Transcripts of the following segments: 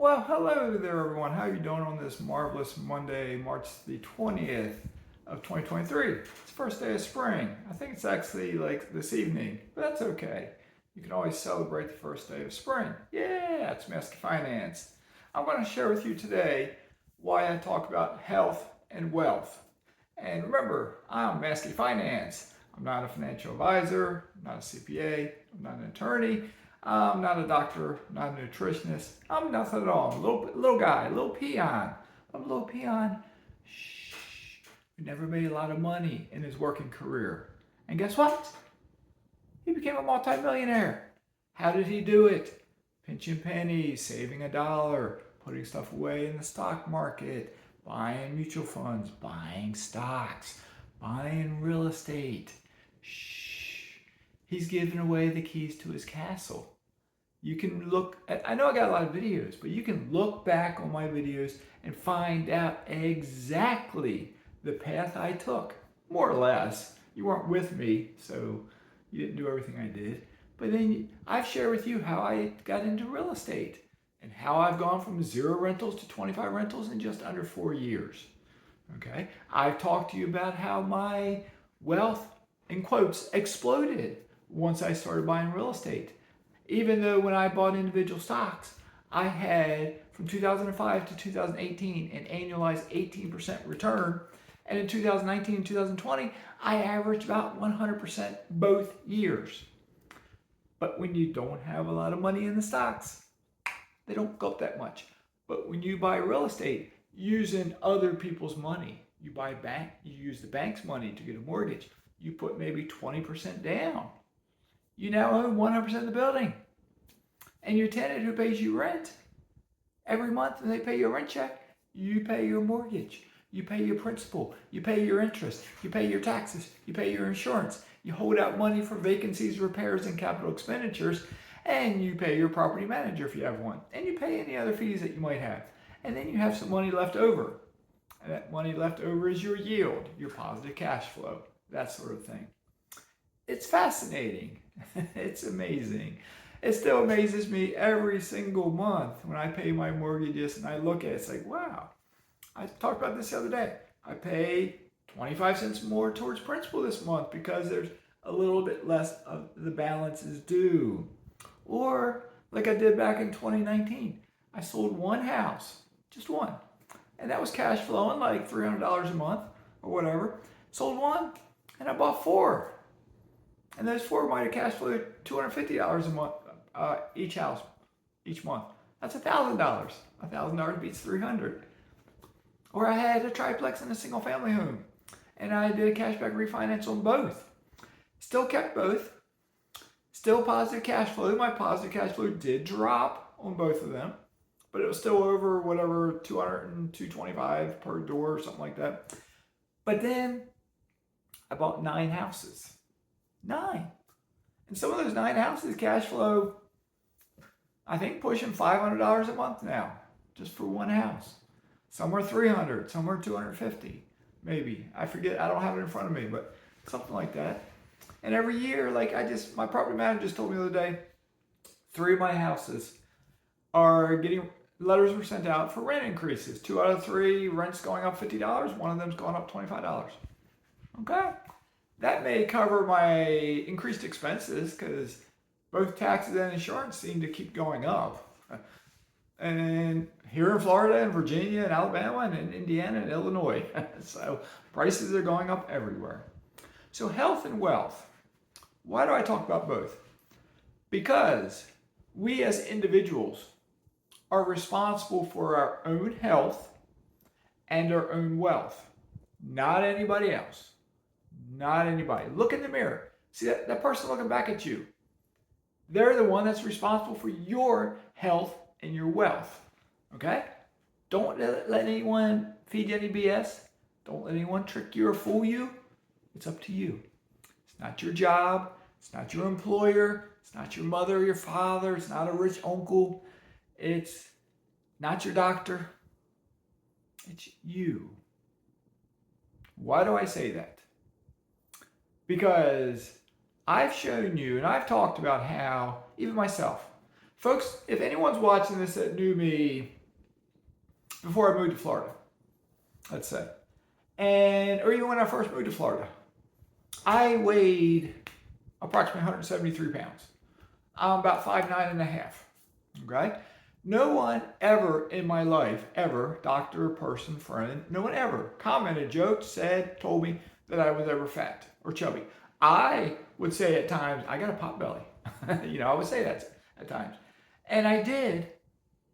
Well, hello there, everyone. How are you doing on this marvelous Monday, March the 20th of 2023? It's the first day of spring. I think it's actually like this evening, but that's okay. You can always celebrate the first day of spring. Yeah, it's Mazske Finance. I'm going to share with you today why I talk about health and wealth. And remember, I'm Mazske Finance. I'm not a financial advisor, I'm not a CPA, I'm not an attorney. I'm not a doctor, not a nutritionist. I'm nothing at all. I'm a little guy, a little peon. I'm a little peon. Shh. Who never made a lot of money in his working career. And guess what? He became a multimillionaire. How did he do it? Pinching pennies, saving $1, putting stuff away in the stock market, buying mutual funds, buying stocks, buying real estate. Shh. He's giving away the keys to his castle. You can look at, I know I got a lot of videos, but you can look back on my videos and find out exactly the path I took, more or less. You weren't with me, so you didn't do everything I did. But then I've shared with you how I got into real estate and how I've gone from 0 rentals to 25 rentals in just under 4 years. Okay? I've talked to you about how my wealth, in quotes, exploded once I started buying real estate. Even though when I bought individual stocks, I had from 2005 to 2018 an annualized 18% return. And in 2019 and 2020, I averaged about 100% both years. But when you don't have a lot of money in the stocks, they don't go up that much. But when you buy real estate using other people's money, you use the bank's money to get a mortgage, you put maybe 20% down. You now own 100% of the building. And your tenant who pays you rent, every month when they pay you a rent check, you pay your mortgage, you pay your principal, you pay your interest, you pay your taxes, you pay your insurance, you hold out money for vacancies, repairs, and capital expenditures, and you pay your property manager if you have one, and you pay any other fees that you might have. And then you have some money left over. And that money left over is your yield, your positive cash flow, that sort of thing. It's fascinating. It's amazing. It still amazes me every single month when I pay my mortgages and I look at it. It's like, wow. I talked about this the other day. I pay 25 cents more towards principal this month because there's a little bit less of the balance is due. Or like I did back in 2019, I sold one house, just one. And that was cash flowing like $300 a month or whatever. Sold one and I bought 4. And those 4 might have cash flowed $250 a month, each house, each month. That's $1,000. $1,000 beats 300. Or I had a triplex and a single family home, and I did a cashback refinance on both. Still kept both. Still positive cash flow. My positive cash flow did drop on both of them, but it was still over whatever 200 and 225 per door or something like that. But then I bought 9 houses. 9. And some of those 9 houses cash flow, I think, pushing $500 a month now, just for one house. Some are 300, some are 250, maybe. I forget, I don't have it in front of me, but something like that. And every year, my property manager just told me the other day, 3 of my houses are getting, letters were sent out for rent increases. 2 out of 3, rent's going up $50, one of them's going up $25. Okay. That may cover my increased expenses because both taxes and insurance seem to keep going up. And here in Florida and Virginia and Alabama and in Indiana and Illinois. So prices are going up everywhere. So health and wealth. Why do I talk about both? Because we as individuals are responsible for our own health and our own wealth, not anybody else. Not anybody. Look in the mirror. See that person looking back at you. They're the one that's responsible for your health and your wealth. Okay? Don't let anyone feed you any BS. Don't let anyone trick you or fool you. It's up to you. It's not your job. It's not your employer. It's not your mother or your father. It's not a rich uncle. It's not your doctor. It's you. Why do I say that? Because I've shown you and I've talked about how, even myself, Folks, if anyone's watching this that knew me before I moved to Florida, let's say, or even when I first moved to Florida, I weighed approximately 173 pounds. I'm about 5'9" and a half. Okay? No one ever in my life, ever, doctor, person, friend, no one ever commented, joked, said, told me that I was ever fat or chubby. I would say at times, I got a pot belly. I would say that at times. And I did,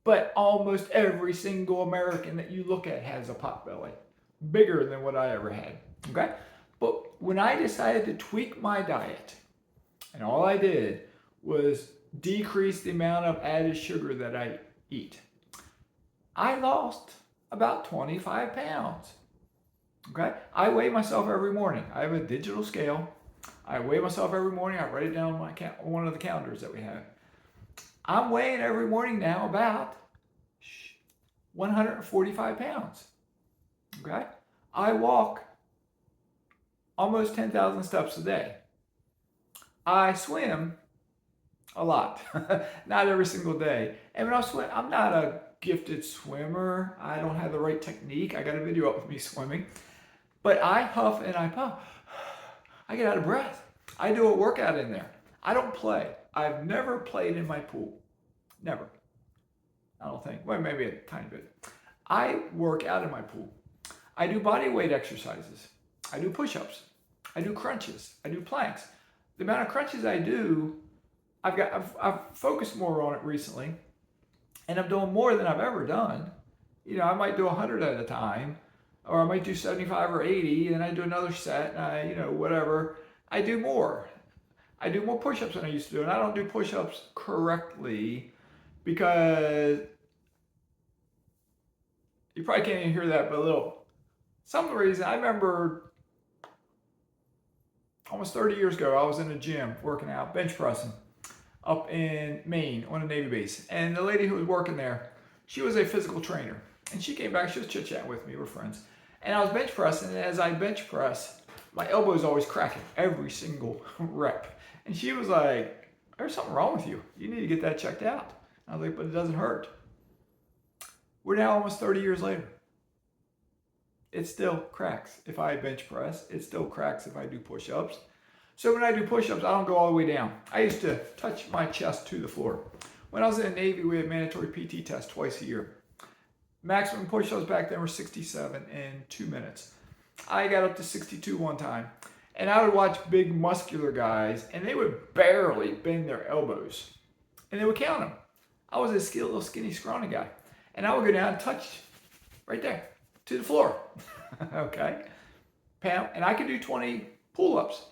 but almost every single American that you look at has a pot belly, bigger than what I ever had. Okay? But when I decided to tweak my diet, and all I did was decrease the amount of added sugar that I eat, I lost about 25 pounds. Okay? I weigh myself every morning. I have a digital scale. I weigh myself every morning. I write it down on one of the calendars that we have. I'm weighing every morning now about 145 pounds. Okay? I walk almost 10,000 steps a day. I swim a lot, not every single day. And when I swim, I'm not a gifted swimmer. I don't have the right technique. I got a video up with me swimming. But I huff and I puff. I get out of breath. I do a workout in there. I don't play. I've never played in my pool. Never. I don't think. Well, maybe a tiny bit. I work out in my pool. I do body weight exercises. I do push-ups. I do crunches. I do planks. The amount of crunches I do, I've focused more on it recently, and I'm doing more than I've ever done. I might do 100 at a time, or I might do 75 or 80, and I do another set, and whatever. I do more. I do more push-ups than I used to do, and I don't do push-ups correctly because you probably can't even hear that, but some reason, I remember almost 30 years ago, I was in a gym working out, bench pressing, up in Maine on a Navy base. And the lady who was working there, she was a physical trainer. And she came back, she was chit-chatting with me, we're friends. And I was bench pressing, and as I bench press, my elbow is always cracking every single rep. And she was like, there's something wrong with you. You need to get that checked out. I was like, but it doesn't hurt. We're now almost 30 years later. It still cracks if I bench press. It still cracks if I do push-ups. So when I do push-ups, I don't go all the way down. I used to touch my chest to the floor. When I was in the Navy, we had mandatory PT tests twice a year. Maximum push-ups back then were 67 in 2 minutes. I got up to 62 one time. And I would watch big muscular guys, and they would barely bend their elbows. And they would count them. I was a little skinny, scrawny guy. And I would go down and touch right there to the floor. Okay? And I could do 20 pull-ups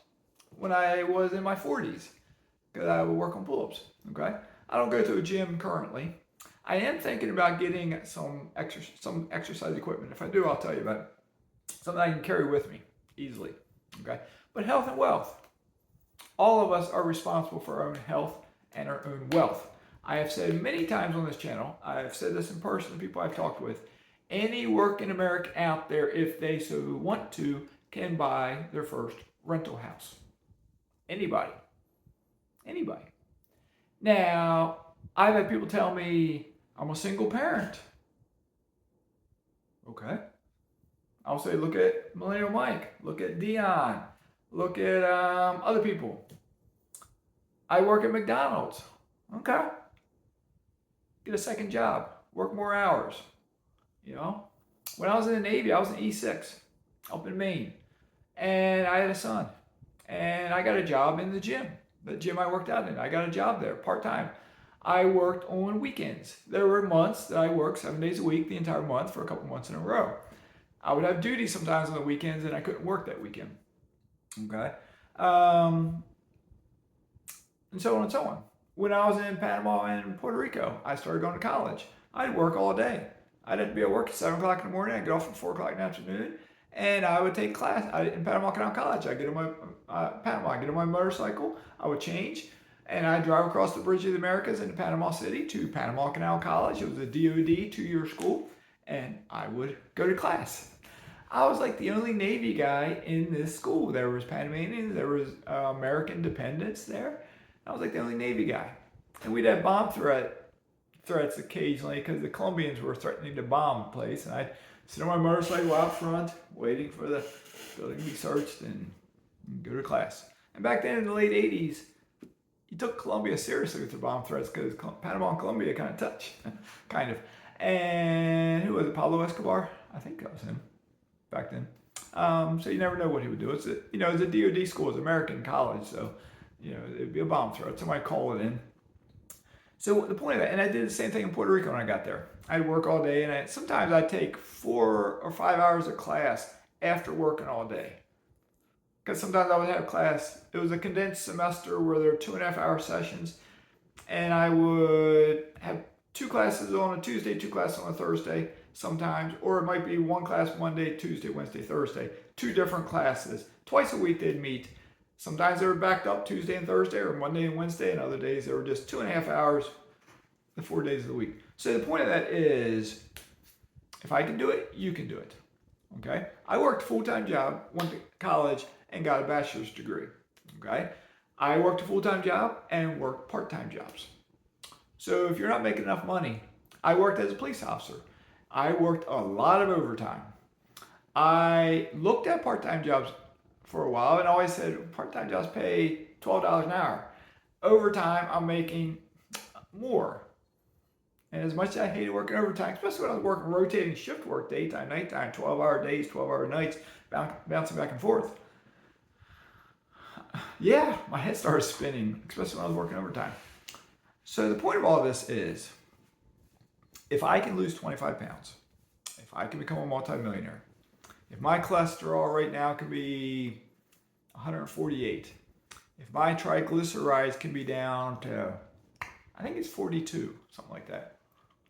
when I was in my 40s because I would work on pull-ups. Okay? I don't go to a gym currently. I am thinking about getting some exercise equipment. If I do, I'll tell you about it. Something I can carry with me easily. Okay? But health and wealth. All of us are responsible for our own health and our own wealth. I have said many times on this channel, I've said this in person to people I've talked with, any working American out there, if they so want to, can buy their first rental house. Anybody. Now, I've had people tell me I'm a single parent. Okay. I'll say, look at Millennial Mike, look at Dion, look at other people. I work at McDonald's. Okay. Get a second job, work more hours. When I was in the Navy, I was in E6 up in Maine, and I had a son, and I got a job in the gym I worked out in. I got a job there part-time. I worked on weekends. There were months that I worked 7 days a week, the entire month, for a couple months in a row. I would have duty sometimes on the weekends, and I couldn't work that weekend. Okay. And so on and so on. When I was in Panama and Puerto Rico, I started going to college. I'd work all day. I'd have to be at work at 7 o'clock in the morning. I'd get off at 4 o'clock in the afternoon, and I would take class in Panama Canal College. I'd get on my motorcycle. I would change, and I'd drive across the Bridge of the Americas into Panama City to Panama Canal College. It was a DOD 2-year school, and I would go to class. I was like the only Navy guy in this school. There was Panamanians, there was American dependents there. I was like the only Navy guy. And we'd have bomb threats occasionally because the Colombians were threatening to bomb the place. And I'd sit on my motorcycle out front, waiting for the building to be searched and go to class. And back then in the late 80s, you took Colombia seriously with their bomb threats because Panama and Colombia kind of touch, kind of. And who was it? Pablo Escobar? I think that was him back then. So you never know what he would do. It's a DoD school, it's American college, so it'd be a bomb threat. Somebody call it in. So the point of that, and I did the same thing in Puerto Rico when I got there. I'd work all day, and sometimes I'd take 4 or 5 hours of class after working all day. Because sometimes I would have class. It was a condensed semester where there were 2.5-hour sessions, and I would have 2 classes on a Tuesday, 2 classes on a Thursday sometimes, or it might be 1 class Monday, Tuesday, Wednesday, Thursday, 2 different classes. Twice a week they'd meet. Sometimes they were backed up Tuesday and Thursday, or Monday and Wednesday, and other days they were just 2.5 hours the 4 days of the week. So the point of that is, if I can do it, you can do it. Okay? I worked a full-time job, went to college, and got a bachelor's degree. Okay? I worked a full-time job and worked part-time jobs. So if you're not making enough money, I worked as a police officer. I worked a lot of overtime. I looked at part-time jobs for a while and always said part-time jobs pay $12 an hour. Overtime, I'm making more. And as much as I hated working overtime, especially when I was working rotating shift work, daytime, nighttime, 12-hour days, 12-hour nights, bouncing back and forth. Yeah, my head started spinning, especially when I was working overtime. So the point of all this is, if I can lose 25 pounds, if I can become a multimillionaire, if my cholesterol right now can be 148, if my triglycerides can be down to, I think it's 42, something like that,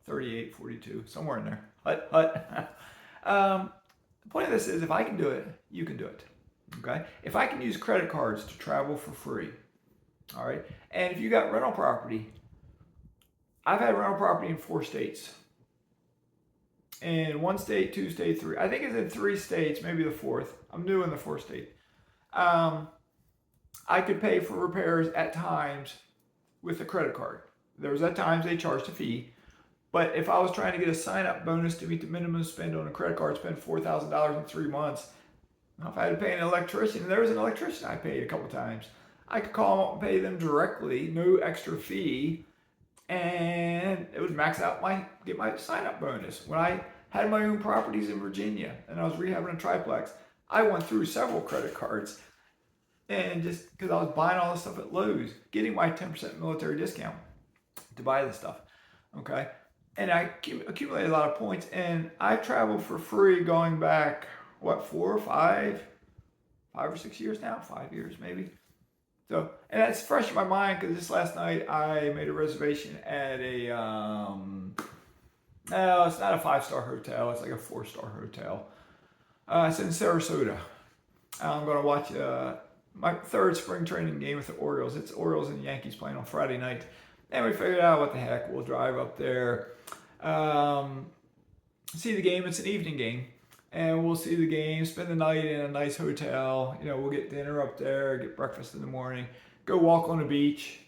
38, 42, somewhere in there. The point of this is, if I can do it, you can do it. Okay? If I can use credit cards to travel for free, all right? And if you got rental property, I've had rental property in 4 states. In 1 state, 2 states, 3. I think it's in 3 states, maybe the 4th. I'm new in the 4th state. I could pay for repairs at times with a credit card. There was at times they charged a fee. But if I was trying to get a sign-up bonus to meet the minimum spend on a credit card, spend $4,000 in 3 months, if I had to pay an electrician, and there was an electrician I paid a couple times, I could call them up and pay them directly, no extra fee, and it would max out get my sign-up bonus. When I had my own properties in Virginia and I was rehabbing a triplex, I went through several credit cards, and just because I was buying all this stuff at Lowe's, getting my 10% military discount to buy this stuff, okay? And I accumulated a lot of points, and I traveled for free going back, 4 or 5 or 6 years now, 5 years maybe. So, and that's fresh in my mind because this last night I made a reservation at a, no, it's not a 5-star hotel, it's like a 4-star hotel. It's in Sarasota. I'm going to watch my 3rd spring training game with the Orioles. It's Orioles and Yankees playing on Friday night. And we figured out what the heck, we'll drive up there, see the game. It's an evening game. And we'll see the game, spend the night in a nice hotel. We'll get dinner up there, get breakfast in the morning, go walk on the beach,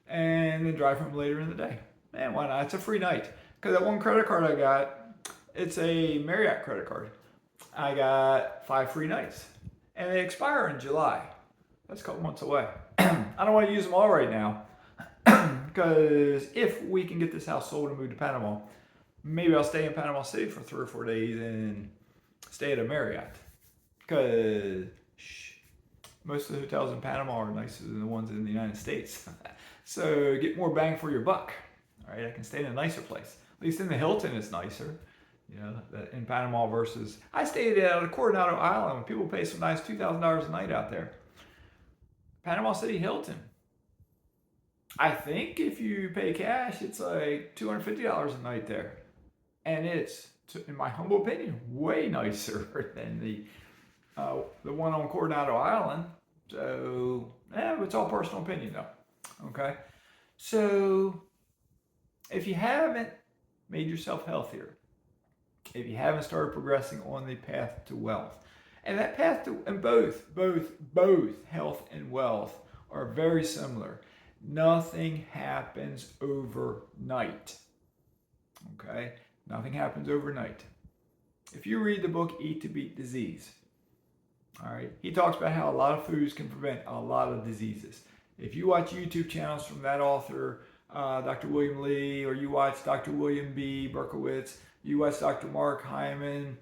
and then drive home later in the day. Man, why not? It's a free night. Because that one credit card I got, it's a Marriott credit card. I got 5 free nights. And they expire in July. That's a couple months away. I don't want to use them all right now. Because if we can get this house sold and move to Panama, maybe I'll stay in Panama City for 3 or 4 days and stay at a Marriott, because most of the hotels in Panama are nicer than the ones in the United States. So get more bang for your buck. All right, I can stay in a nicer place. At least in the Hilton, it's nicer. In Panama versus I stayed at a Coronado Island when people pay some nice $2,000 a night out there. Panama City Hilton. I think if you pay cash, it's like $250 a night there, and it's, in my humble opinion, way nicer than the one on Coronado Island. So, it's all personal opinion though. Okay? So, if you haven't made yourself healthier, if you haven't started progressing on the path to wealth, and that path to, and both health and wealth are very similar. Nothing happens overnight. Okay? Nothing happens overnight. If you read the book Eat to Beat Disease, all right, he talks about how a lot of foods can prevent a lot of diseases. If you watch YouTube channels from that author, Dr. William Lee, or you watch Dr. William B. Berkowitz, you watch Dr. Mark Hyman,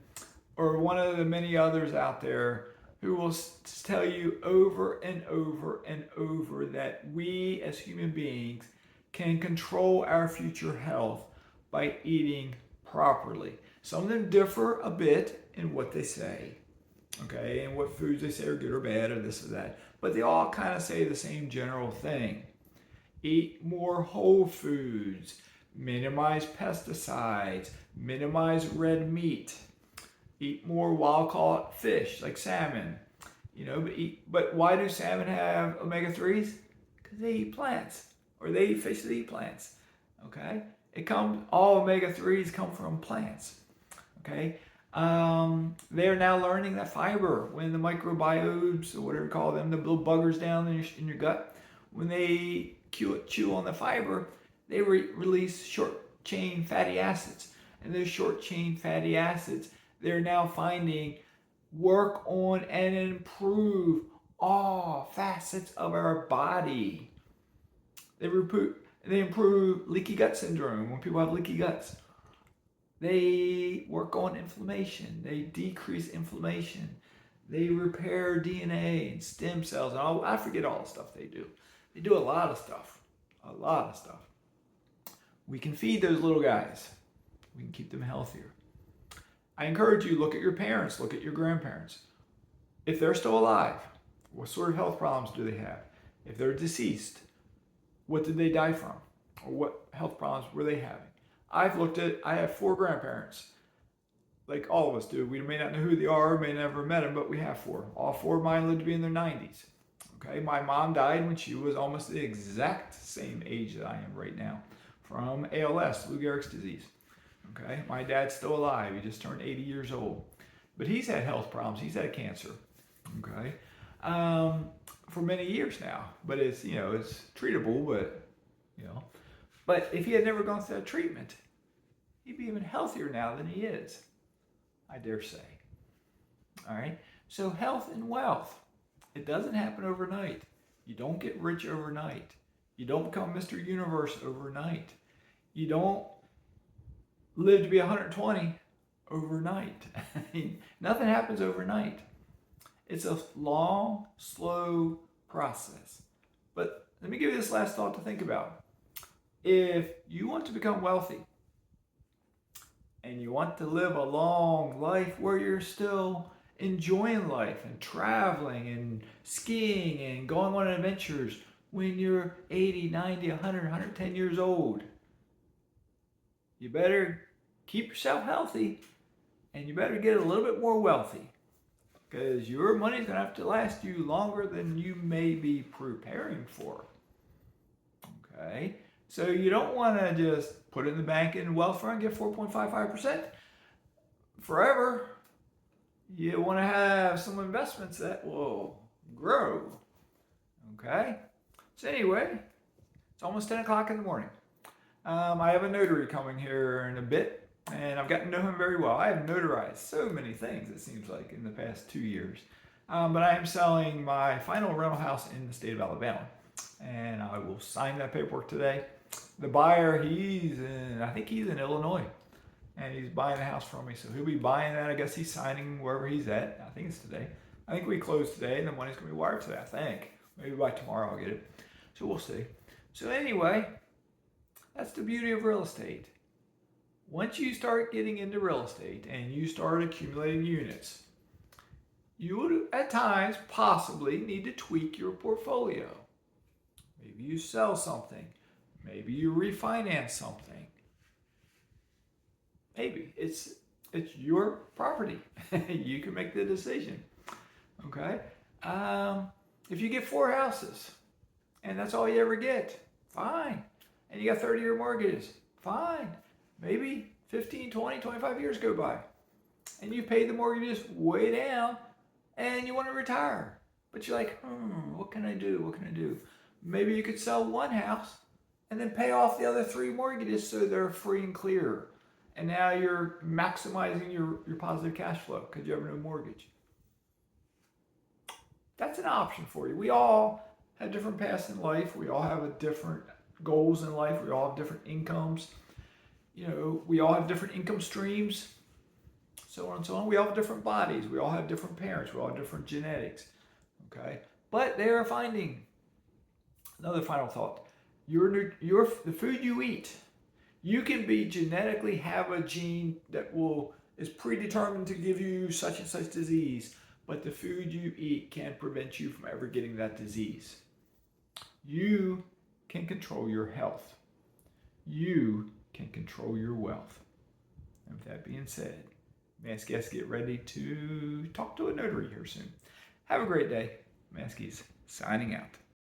or one of the many others out there who will tell you over and over and over that we as human beings can control our future health by eating properly. Some of them differ a bit in what they say, okay, and what foods they say are good or bad or this or that, but they all kind of say the same general thing. Eat more whole foods, minimize pesticides, minimize red meat, eat more wild-caught fish like salmon, but why do salmon have omega-3s? Because they eat plants, or they eat fish that eat plants, okay? All omega-3s come from plants, okay? They're now learning that fiber, when the microbiomes, or whatever you call them, the little buggers down in your gut, when they chew on the fiber, they release short-chain fatty acids. And those short-chain fatty acids, they're now finding work on and improve all facets of our body. They improve leaky gut syndrome when people have leaky guts. They work on inflammation. They decrease inflammation. They repair DNA and stem cells. And I forget all the stuff they do. They do a lot of stuff. A lot of stuff. We can feed those little guys. We can keep them healthier. I encourage you, look at your parents, look at your grandparents. If they're still alive, what sort of health problems do they have? If they're deceased, what did they die from? Or what health problems were they having? I have 4 grandparents, like all of us do. We may not know who they are, may never met them, but we have 4. All 4 of mine lived to be in their 90s. Okay, my mom died when she was almost the exact same age that I am right now, from ALS, Lou Gehrig's disease. Okay, my dad's still alive. He just turned 80 years old, but he's had health problems. He's had cancer. Okay, for many years now, but it's treatable. But if he had never gone through that treatment, he'd be even healthier now than he is, I dare say. All right, so health and wealth, it doesn't happen overnight. You don't get rich overnight. You don't become Mr. Universe overnight. You don't live to be 120 overnight. Nothing happens overnight. It's a long, slow process. But let me give you this last thought to think about. If you want to become wealthy and you want to live a long life where you're still enjoying life and traveling and skiing and going on adventures when you're 80, 90, 100, 110 years old, you better keep yourself healthy and you better get a little bit more wealthy, because your money's going to have to last you longer than you may be preparing for. Okay? So you don't want to just put it in the bank in Wealthfront and get 4.55% forever. You want to have some investments that will grow. Okay? So anyway, it's almost 10 o'clock in the morning. I have a notary coming here in a bit, and I've gotten to know him very well. I have notarized so many things, it seems like, in the past 2 years. But I am selling my final rental house in the state of Alabama, and I will sign that paperwork today. The buyer, I think he's in Illinois, and he's buying the house from me, so he'll be buying that. I guess he's signing wherever he's at. I think it's today. I think we close today, and the money's going to be wired today, I think. Maybe by tomorrow I'll get it. So we'll see. So anyway, that's the beauty of real estate. Once you start getting into real estate and you start accumulating units, you would at times possibly need to tweak your portfolio. Maybe you sell something. Maybe you refinance something. Maybe it's your property. You can make the decision. Okay? If you get 4 houses and that's all you ever get, fine. And you got 30-year mortgages, fine. Maybe 15, 20, 25 years go by and you paid the mortgages way down and you want to retire. But you're like, what can I do? What can I do? Maybe you could sell one house and then pay off the other 3 mortgages so they're free and clear. And now you're maximizing your positive cash flow because you have no mortgage. That's an option for you. We all have different paths in life. We all have different goals in life. We all have different incomes. We all have different income streams, so on and so on. We all have different bodies. We all have different parents. We all have different genetics. Okay? But they are finding another final thought. The food you eat, you can be genetically have a gene that is predetermined to give you such and such disease, but the food you eat can prevent you from ever getting that disease. You can control your health. You can control your wealth. And with that being said, Mazskes, get ready to talk to a notary here soon. Have a great day. Mazskes signing out.